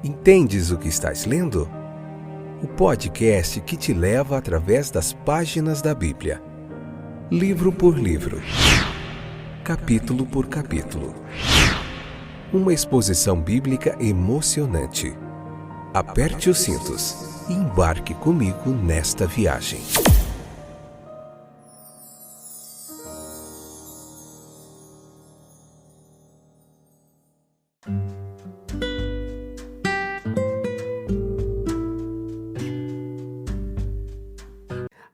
Entendes o que estás lendo? O podcast que te leva através das páginas da Bíblia. Livro por livro. Capítulo por capítulo. Uma exposição bíblica emocionante. Aperte os cintos e embarque comigo nesta viagem.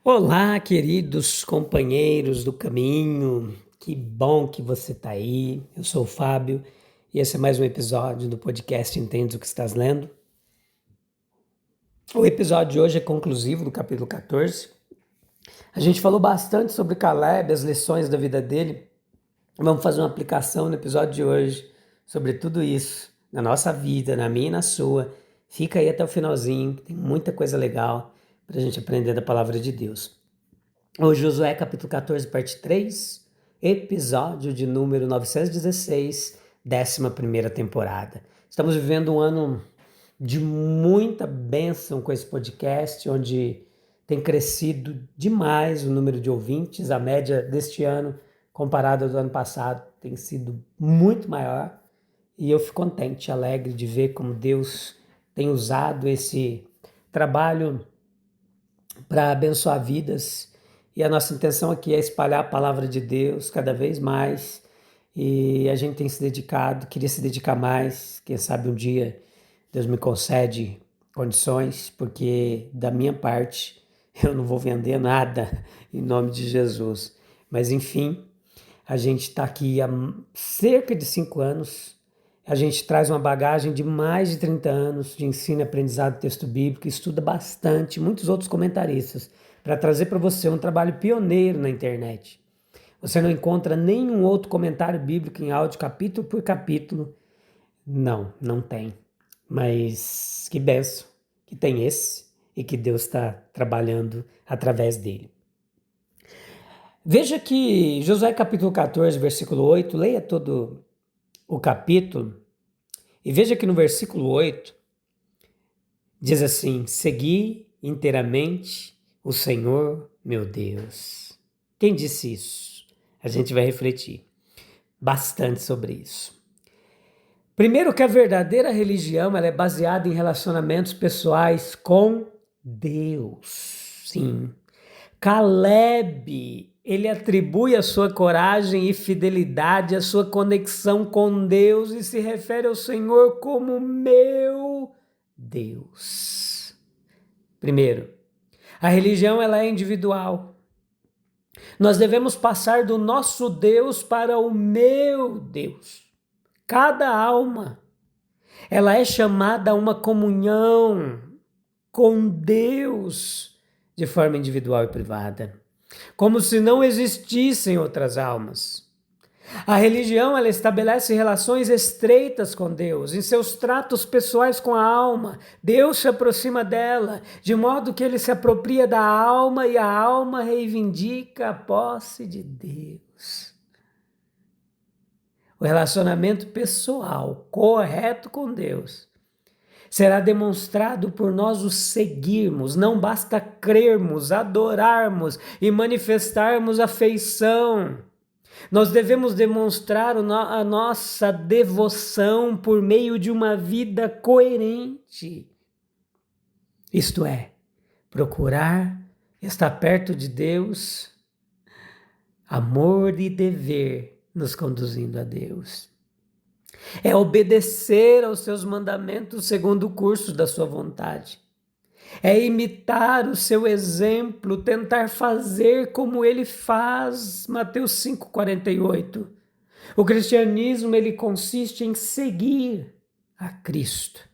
Olá, queridos companheiros do caminho, que bom que você está aí. Eu sou o Fábio e esse é mais um episódio do podcast Entendes o que estás lendo. O episódio de hoje é conclusivo do capítulo 14. A gente falou bastante sobre Caleb, as lições da vida dele. Vamos fazer uma aplicação no episódio de hoje sobre tudo isso, na nossa vida, na minha e na sua. Fica aí até o finalzinho, tem muita coisa legal para a gente aprender da palavra de Deus. Hoje, Josué, capítulo 14, parte 3, episódio de número 916, 11ª temporada. Estamos vivendo um ano de muita bênção com esse podcast, onde tem crescido demais o número de ouvintes. A média deste ano, comparada ao do ano passado, tem sido muito maior. E eu fico contente, alegre de ver como Deus tem usado esse trabalho para abençoar vidas, e a nossa intenção aqui é espalhar a palavra de Deus cada vez mais, e a gente tem se dedicado, queria se dedicar mais, quem sabe um dia Deus me concede condições, porque da minha parte eu não vou vender nada em nome de Jesus, mas enfim, a gente está aqui há cerca de 5 anos, a gente traz uma bagagem de mais de 30 anos de ensino e aprendizado do texto bíblico, estuda bastante, muitos outros comentaristas, para trazer para você um trabalho pioneiro na internet. Você não encontra nenhum outro comentário bíblico em áudio, capítulo por capítulo. Não tem. Mas que benção que tem esse e que Deus está trabalhando através dele. Veja que Josué capítulo 14, versículo 8, leia todo o capítulo, e veja que no versículo 8 diz assim: segui inteiramente o Senhor meu Deus. Quem disse isso? A gente vai refletir bastante sobre isso. Primeiro, que a verdadeira religião ela é baseada em relacionamentos pessoais com Deus. Sim. Caleb, ele atribui a sua coragem e fidelidade, a sua conexão com Deus e se refere ao Senhor como meu Deus. Primeiro, a religião ela é individual. Nós devemos passar do nosso Deus para o meu Deus. Cada alma, ela é chamada a uma comunhão com Deus de forma individual e privada, como se não existissem outras almas. A religião ela estabelece relações estreitas com Deus, em seus tratos pessoais com a alma. Deus se aproxima dela, de modo que ele se apropria da alma e a alma reivindica a posse de Deus. O relacionamento pessoal correto com Deus será demonstrado por nós o seguirmos. Não basta crermos, adorarmos e manifestarmos afeição. Nós devemos demonstrar a nossa devoção por meio de uma vida coerente. Isto é, procurar estar perto de Deus, amor e dever nos conduzindo a Deus. É obedecer aos seus mandamentos segundo o curso da sua vontade. É imitar o seu exemplo, tentar fazer como ele faz. Mateus 5,48. O cristianismo ele consiste em seguir a Cristo.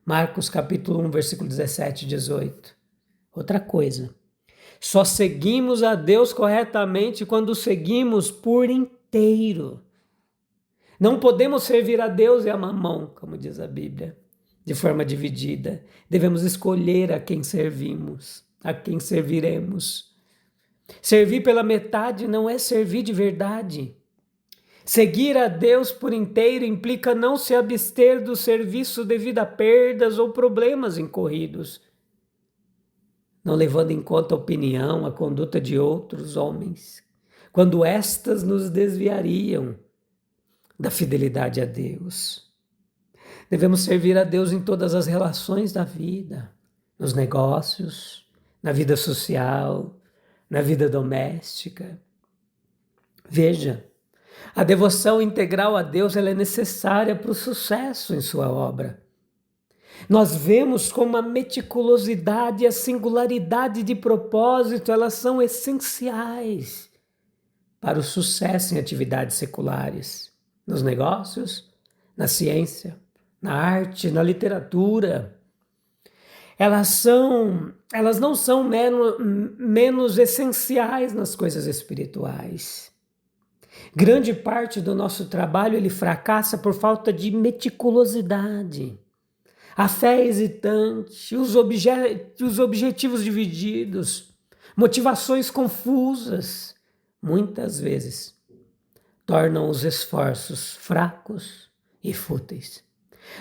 Marcos capítulo 1, versículo 17 e 18. Outra coisa, só seguimos a Deus corretamente quando o seguimos por inteiro. Não podemos servir a Deus e a Mamão, como diz a Bíblia, de forma dividida. Devemos escolher a quem servimos, a quem serviremos. Servir pela metade não é servir de verdade. Seguir a Deus por inteiro implica não se abster do serviço devido a perdas ou problemas incorridos, não levando em conta a opinião, a conduta de outros homens, quando estas nos desviariam da fidelidade a Deus. Devemos servir a Deus em todas as relações da vida, nos negócios, na vida social, na vida doméstica. Veja, a devoção integral a Deus ela é necessária para o sucesso em sua obra. Nós vemos como a meticulosidade e a singularidade de propósito elas são essenciais para o sucesso em atividades seculares, nos negócios, na ciência, na arte, na literatura. Elas não são menos essenciais nas coisas espirituais. Grande parte do nosso trabalho ele fracassa por falta de meticulosidade. A fé é hesitante, os objetivos divididos, motivações confusas, muitas vezes tornam os esforços fracos e fúteis.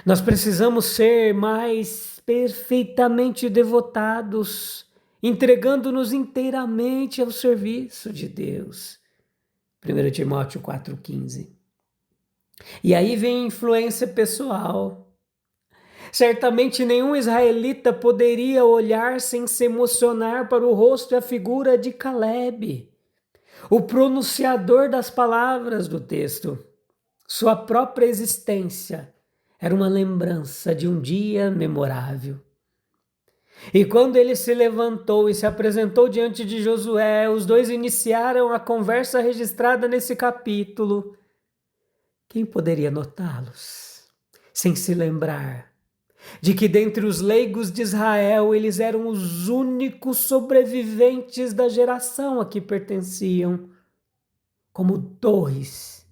Nós precisamos ser mais perfeitamente devotados, entregando-nos inteiramente ao serviço de Deus. 1 Timóteo 4,15. E aí vem a influência pessoal. Certamente nenhum israelita poderia olhar sem se emocionar para o rosto e a figura de Calebe, o pronunciador das palavras do texto. Sua própria existência era uma lembrança de um dia memorável. E quando ele se levantou e se apresentou diante de Josué, os dois iniciaram a conversa registrada nesse capítulo. Quem poderia notá-los sem se lembrar de que dentre os leigos de Israel eles eram os únicos sobreviventes da geração a que pertenciam, como torres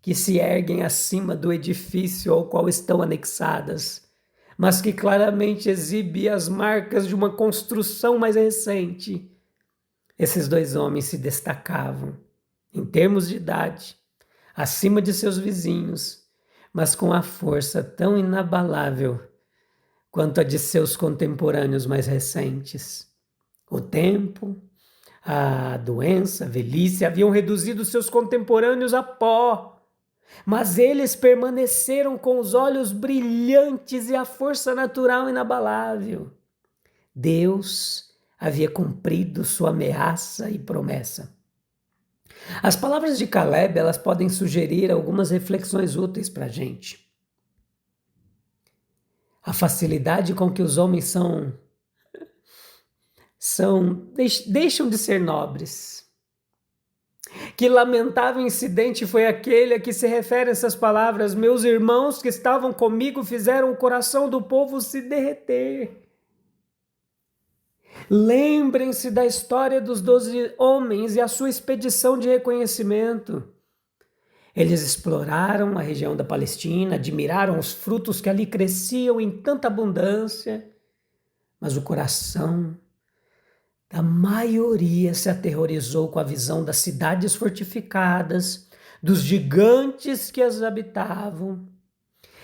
que se erguem acima do edifício ao qual estão anexadas, mas que claramente exibe as marcas de uma construção mais recente. Esses dois homens se destacavam, em termos de idade, acima de seus vizinhos, mas com a força tão inabalável quanto a de seus contemporâneos mais recentes. O tempo, a doença, a velhice haviam reduzido seus contemporâneos a pó, mas eles permaneceram com os olhos brilhantes e a força natural inabalável. Deus havia cumprido sua ameaça e promessa. As palavras de Calebe, elas podem sugerir algumas reflexões úteis para a gente. A facilidade com que os homens deixam de ser nobres. Que lamentável incidente foi aquele a que se refere essas palavras: meus irmãos que estavam comigo fizeram o coração do povo se derreter. Lembrem-se da história dos 12 homens e a sua expedição de reconhecimento. Eles exploraram a região da Palestina, admiraram os frutos que ali cresciam em tanta abundância, mas o coração da maioria se aterrorizou com a visão das cidades fortificadas, dos gigantes que as habitavam.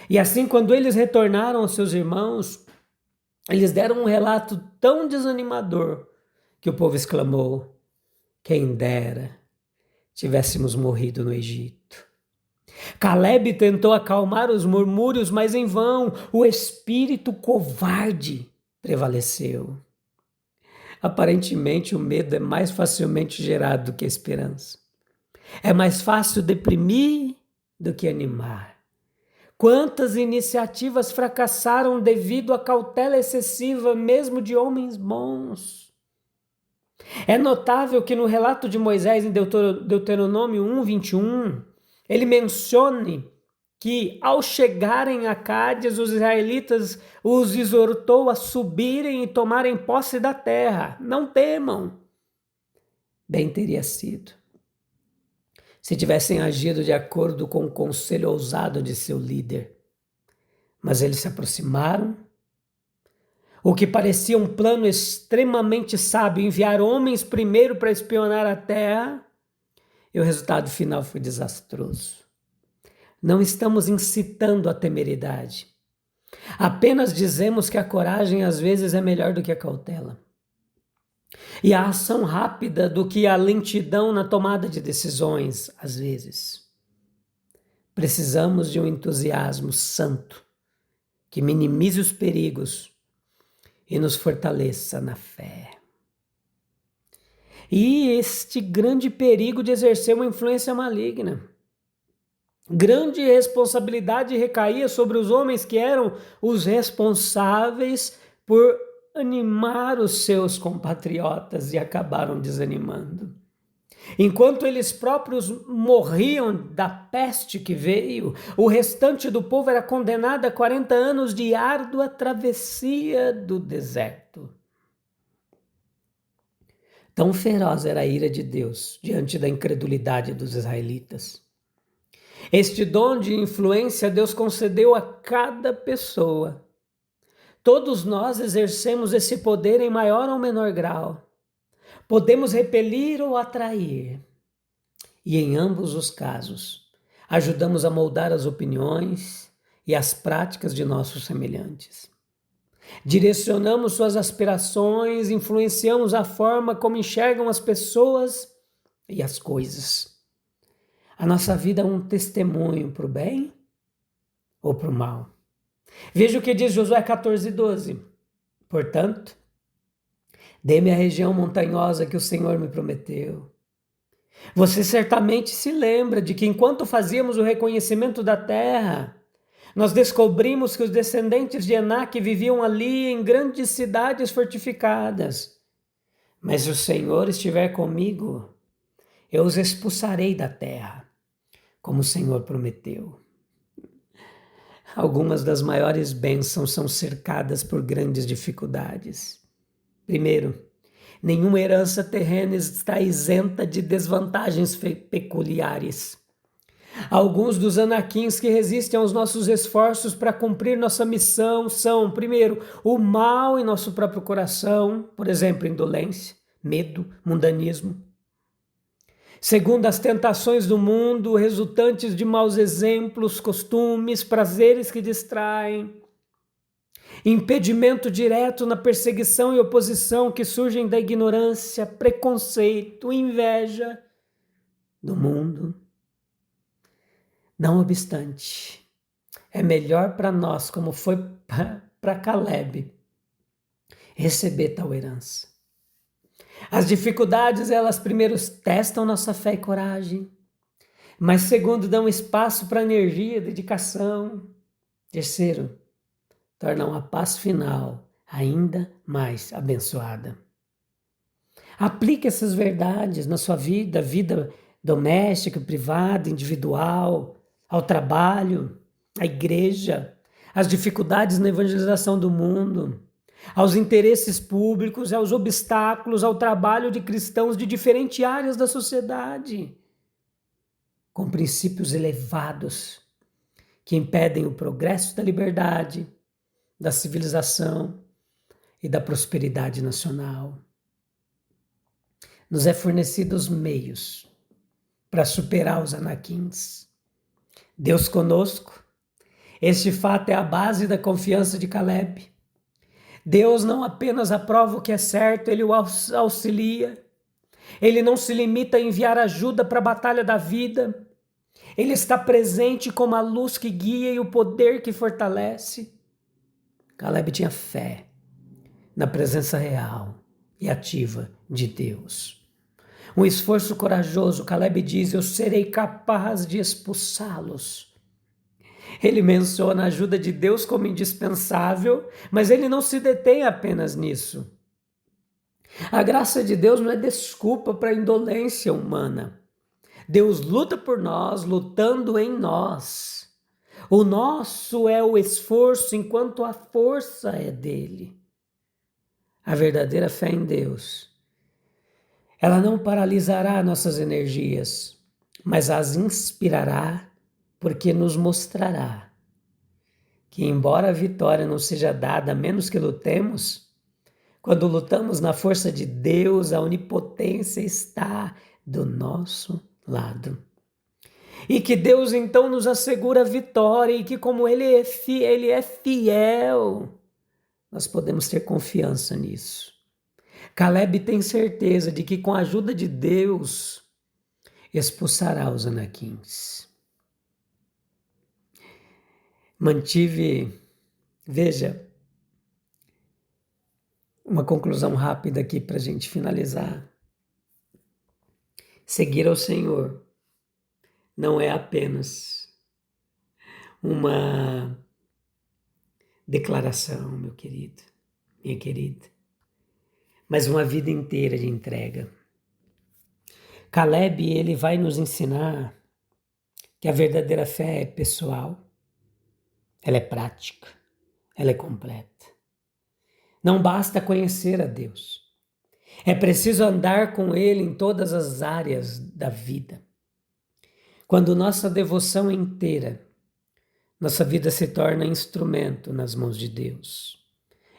E assim, quando eles retornaram aos seus irmãos, eles deram um relato tão desanimador que o povo exclamou: quem dera tivéssemos morrido no Egito. Calebe tentou acalmar os murmúrios, mas em vão. O espírito covarde prevaleceu. Aparentemente, o medo é mais facilmente gerado do que a esperança. É mais fácil deprimir do que animar. Quantas iniciativas fracassaram devido à cautela excessiva mesmo de homens bons? É notável que no relato de Moisés em Deuteronômio 1:21, ele mencione que ao chegarem a Cádiz, os israelitas os exortou a subirem e tomarem posse da terra. Não temam. Bem teria sido se tivessem agido de acordo com o conselho ousado de seu líder. Mas eles se aproximaram. O que parecia um plano extremamente sábio, enviar homens primeiro para espionar a terra, e o resultado final foi desastroso. Não estamos incitando a temeridade. Apenas dizemos que a coragem às vezes é melhor do que a cautela. E a ação rápida do que a lentidão na tomada de decisões, às vezes. Precisamos de um entusiasmo santo que minimize os perigos e nos fortaleça na fé. E este grande perigo de exercer uma influência maligna. Grande responsabilidade recaía sobre os homens que eram os responsáveis por animar os seus compatriotas e acabaram desanimando. Enquanto eles próprios morriam da peste que veio, o restante do povo era condenado a 40 anos de árdua travessia do deserto. Tão feroz era a ira de Deus diante da incredulidade dos israelitas. Este dom de influência Deus concedeu a cada pessoa. Todos nós exercemos esse poder em maior ou menor grau. Podemos repelir ou atrair. E em ambos os casos, ajudamos a moldar as opiniões e as práticas de nossos semelhantes. Direcionamos suas aspirações, influenciamos a forma como enxergam as pessoas e as coisas. A nossa vida é um testemunho para o bem ou para o mal. Veja o que diz Josué 14:12. Portanto, dê-me a região montanhosa que o Senhor me prometeu. Você certamente se lembra de que enquanto fazíamos o reconhecimento da terra, nós descobrimos que os descendentes de Enaque viviam ali em grandes cidades fortificadas. Mas se o Senhor estiver comigo, eu os expulsarei da terra, como o Senhor prometeu. Algumas das maiores bênçãos são cercadas por grandes dificuldades. Primeiro, nenhuma herança terrena está isenta de desvantagens peculiares. Alguns dos anaquins que resistem aos nossos esforços para cumprir nossa missão são, primeiro, o mal em nosso próprio coração, por exemplo, indolência, medo, mundanismo. Segundo, as tentações do mundo, resultantes de maus exemplos, costumes, prazeres que distraem. Impedimento direto na perseguição e oposição que surgem da ignorância, preconceito, inveja do mundo. Não obstante, é melhor para nós, como foi para Caleb, receber tal herança. As dificuldades, elas primeiro testam nossa fé e coragem, mas segundo, dão espaço para energia, dedicação. Terceiro, tornam a paz final ainda mais abençoada. Aplique essas verdades na sua vida doméstica, privada, individual, ao trabalho, à igreja, às dificuldades na evangelização do mundo, aos interesses públicos, aos obstáculos, ao trabalho de cristãos de diferentes áreas da sociedade, com princípios elevados que impedem o progresso da liberdade, da civilização e da prosperidade nacional. Nos é fornecidos meios para superar os anaquins. Deus conosco, este fato é a base da confiança de Caleb. Deus não apenas aprova o que é certo, Ele o auxilia. Ele não se limita a enviar ajuda para a batalha da vida. Ele está presente como a luz que guia e o poder que fortalece. Caleb tinha fé na presença real e ativa de Deus. Um esforço corajoso, Caleb diz, eu serei capaz de expulsá-los. Ele menciona a ajuda de Deus como indispensável, mas ele não se detém apenas nisso. A graça de Deus não é desculpa para a indolência humana. Deus luta por nós, lutando em nós. O nosso é o esforço, enquanto a força é dele. A verdadeira fé em Deus, ela não paralisará nossas energias, mas as inspirará, porque nos mostrará que, embora a vitória não seja dada a menos que lutemos, quando lutamos na força de Deus, a onipotência está do nosso lado. E que Deus então nos assegura a vitória e que como Ele é fiel, nós podemos ter confiança nisso. Caleb tem certeza de que com a ajuda de Deus expulsará os anaquins. Veja, uma conclusão rápida aqui para a gente finalizar. Seguir ao Senhor não é apenas uma declaração, meu querido, minha querida, mas uma vida inteira de entrega. Caleb, ele vai nos ensinar que a verdadeira fé é pessoal, ela é prática, ela é completa. Não basta conhecer a Deus, é preciso andar com Ele em todas as áreas da vida. Quando nossa devoção é inteira, nossa vida se torna instrumento nas mãos de Deus.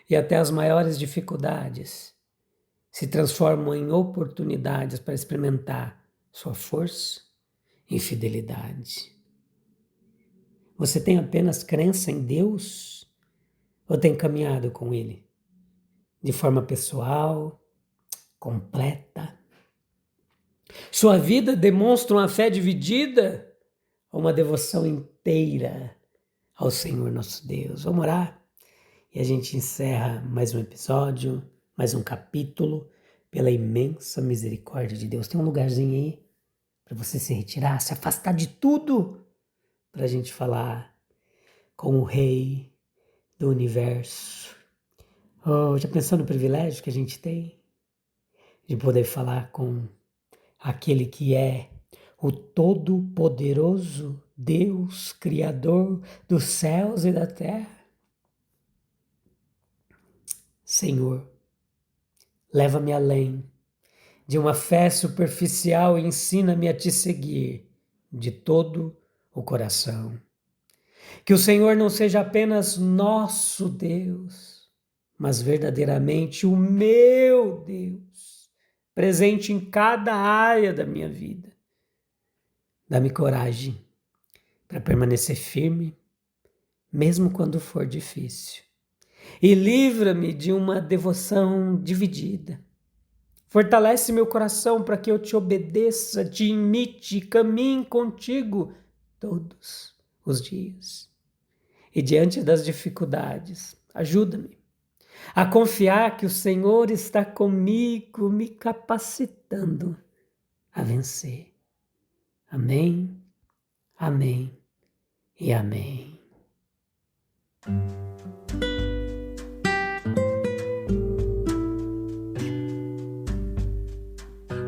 E até as maiores dificuldades se transformam em oportunidades para experimentar sua força e fidelidade. Você tem apenas crença em Deus ou tem caminhado com Ele de forma pessoal, completa? Sua vida demonstra uma fé dividida ou uma devoção inteira ao Senhor nosso Deus? Vamos orar? E a gente encerra mais um episódio, mais um capítulo, pela imensa misericórdia de Deus. Tem um lugarzinho aí para você se retirar, se afastar de tudo, para a gente falar com o Rei do Universo. Oh, já pensou no privilégio que a gente tem de poder falar com aquele que é o Todo-Poderoso Deus, Criador dos céus e da terra? Senhor, leva-me além de uma fé superficial e ensina-me a te seguir de todo o coração. Que o Senhor não seja apenas nosso Deus, mas verdadeiramente o meu Deus, presente em cada área da minha vida. Dá-me coragem para permanecer firme, mesmo quando for difícil. E livra-me de uma devoção dividida. Fortalece meu coração para que eu te obedeça, te imite e caminhe contigo todos os dias. E diante das dificuldades, ajuda-me a confiar que o Senhor está comigo, me capacitando a vencer. Amém, amém e amém.